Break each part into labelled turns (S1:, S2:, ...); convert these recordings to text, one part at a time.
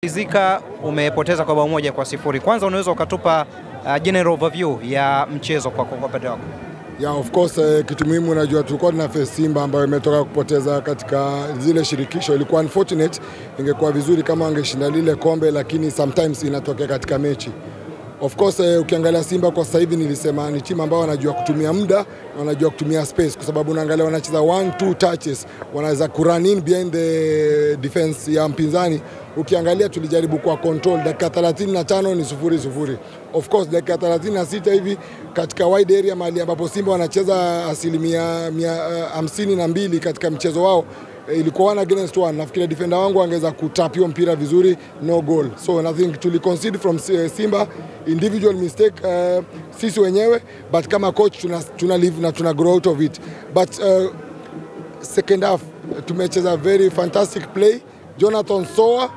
S1: Zika umepoteza kwa bao moja kwa sifuri. Kwanza unaweza ukatupa general overview ya mchezo kwa upande wako?
S2: Yeah, of course, kitu muhimu najua tulikuwa na face Simba ambayo imetoka kupoteza katika zile shirikisho. Ilikuwa unfortunate, ingekuwa vizuri kama angeshinda lile kombe, lakini sometimes inatokea katika mechi. Of course, ukiangalia Simba kwa sasa hivi nilisema ni timu ambao wanajua kutumia muda, wanajua kutumia space, kwa sababu unaangalia wanacheza 1-2 touches, wanaweza kurun in behind the defense ya mpinzani. Ukiangalia tulijaribu kwa control, dakika 35 ni 0-0. Of course dakika 36 hivi katika wide area mahali ambapo Simba wanacheza asilimia 52 katika mchezo wao, ilikuwa 1 against 1. Nafikiri defender wangu angeweza kutap hiyo mpira vizuri, no goal. So I think tuli concede from Simba, individual mistake sisi wenyewe, but kama coach tuna live na tuna grow out of it. But second half tumecheza very fantastic play. Jonathan Soa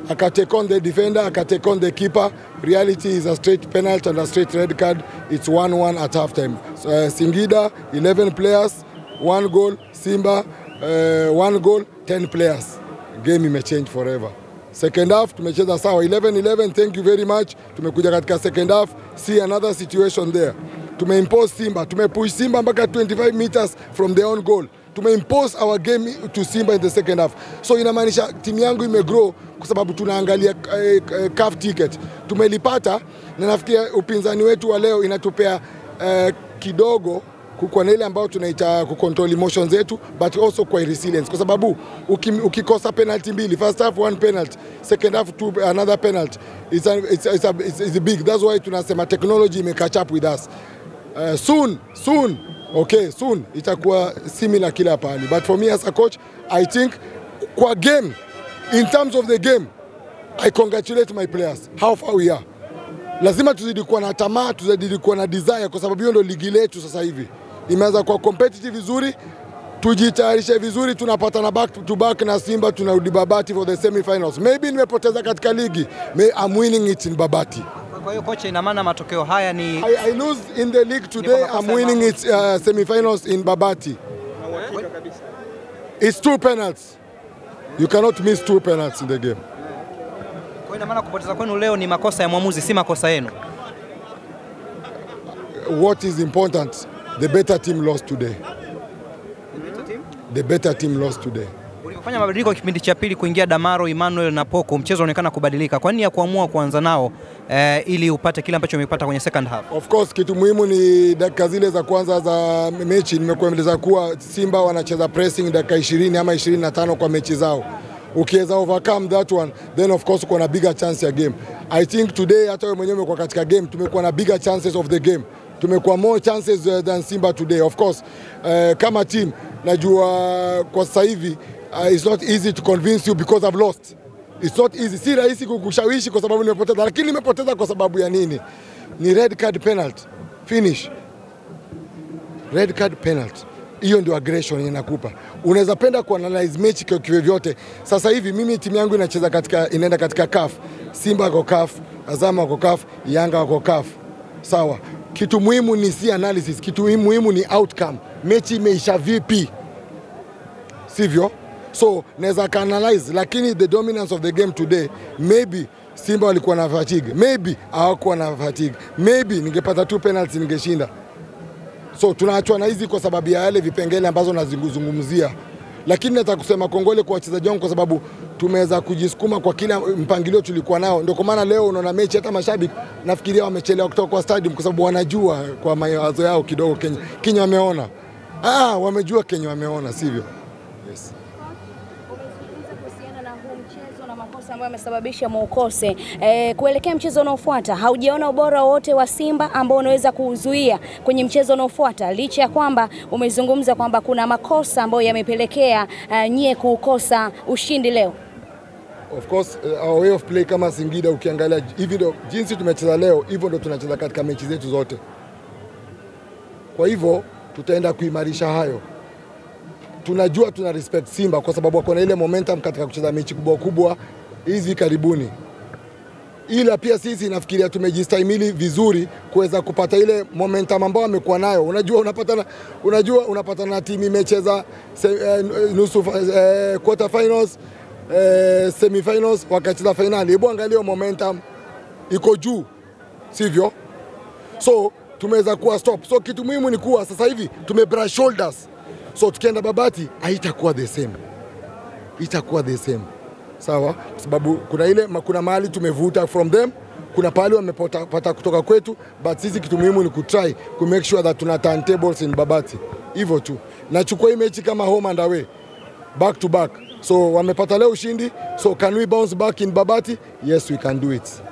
S2: akatake on the defender, akatake on the keeper. Reality is a straight penalty and a straight red card. It's 1-1 at halftime. Singida 11 players, 1 goal. Simba 1 goal, 10 players. Game imechange forever. Second half tumecheza sawa 11-11, thank you very much. Tumekuja katika second half, see another situation there. Tumeimpose Simba, tumepush Simba mpaka 25 meters from their own goal. Tumeimpose our game to Simba in the second half. So inamaanisha timu yangu imegrow kwa sababu tunaangalia CAF ticket. Tumelipata na nafikiri upinzani wetu wa leo inatupea kidogo kwa ile ambao tunaita kucontrol emotions zetu, but also kwa resilience, kwa sababu ukikosa penalty mbili, first half 1 penalty, second half 2 another penalty, it's big. That's why tunasema technology may catch up with us. Soon itakuwa similar kila pahali, but for me as a coach I think kwa game, in terms of the game, I congratulate my players how far we are. Lazima tuzidi kuwa na tamaa, tuzidi kuwa na desire, kwa sababu hiyo ndio ligi letu sasa hivi. Imeanza kwa competitive vizuri, tujitayarishe vizuri, tunapatana back to back na Simba, tunarudi Babati for the semi-finals. Maybe nimepoteza katika ligi, I'm winning it in Babati.
S1: Kwa hiyo coach, ina maana matokeo haya ni
S2: I lose in the league today, I'm winning it semi-finals in Babati. It's 2 penalties. You cannot miss 2 penalties in the game.
S1: Kwa ina maana kupoteza kwenu leo ni makosa ya mwamuzi, si makosa yenu?
S2: What is important, the better team lost today. The better team lost today.
S1: Ulipofanya mabadiliko kipindi cha pili kuingia Damaro, Emmanuel na Poko, mchezo unaonekana kubadilika. Kwa nini ya kuamua kuanza nao ili upate kile ambacho umepata kwenye second half?
S2: Of course, kitu muhimu ni dakika zile za kwanza za mechi. Nimekueleza kuwa Simba wanacheza pressing dakika 20 ama 25 kwa mechi zao. Ukiweza overcome that one, then of course uko na bigger chance ya game. I think today hata wewe mwenyewe umekuwa katika game, tumekuwa na bigger chances of the game. Tumekuwa more chances than Simba today. Of course, kama team najua kwa sasa hivi it's not easy to convince you because I've lost. It's not easy. Si rahisi kukushawishi kwa sababu nimepoteza, lakini nimepoteza kwa sababu ya nini? Ni red card penalty. Finish. Red card penalty. Hiyo ndio aggression inakupa. Unaweza penda kuanalyze mechi kwa vyovyote. Sasa hivi mimi timu yangu inaenda katika CAF. Simba kwa CAF, Azam kwa CAF, Yanga kwa CAF. Sawa. Kitu muhimu ni si analysis, kitu muhimu ni outcome. Mechi imeisha vipi? Sivyo? So naweza analyze, lakini the dominance of the game today, maybe Simba walikuwa na fatigue, maybe hawakuwa na fatigue, maybe ningepata 2 penalties ningeshinda. So tunaachwa na hizi kwa sababu ya yale vipengele ambazo nazungumzia. Lakini nataka kusema kongole kwa wachezaji wangu kwa sababu tumeweza kujisukuma kwa kila mpangilio tulikuwa nao. Ndio kwa maana leo unaona mechi hata mashabiki nafikiria wamechelewa kutoka kwa stadium kwa sababu wanajua kwa mawazo yao kidogo Kenya wameona. Wamejua Kenya wameona, sivyo? Yes.
S3: Makosa ambayo yamesababisha muukose kuelekea mchezo unaofuata, haujaona ubora wote wa Simba ambao unaweza kuuzuia kwenye mchezo unaofuata, licha ya kwamba umezungumza kwamba kuna makosa ambayo yamepelekea nyie kukosa ushindi leo?
S2: Of course, our way of play kama Singida ukiangalia hivi ndio jinsi tumecheza leo, hivyo ndio tunacheza katika mechi zetu zote. Kwa hivyo tutaenda kuimarisha hayo. Tunajua tuna respect Simba kwa sababu wako na ile momentum katika kucheza mechi kubwa hizi karibuni. Ila pia sisi nafikiria tumejistahimili vizuri kuweza kupata ile momentum ambao wamekuwa nayo. Unajua unapata na timu imecheza nusu quarter finals, semifinals wakacheza finali. Hebu angalia momentum iko juu, sivyo? So tumeweza kuwa stop. So kitu muhimu ni kuwa sasa hivi tumebrush shoulders. So tukienda Babati haitakuwa the same. Itakuwa the same. Sawa? Sababu kuna mahali tumevuta from them, kuna pale wamepata kutoka kwetu, but sisi kitu muhimu ni kutry to make sure that tuna turntables in Babati. Hivyo tu. Nachukua hii mechi kama home and away. Back to back. So wamepata leo ushindi. So can we bounce back in Babati? Yes, we can do it.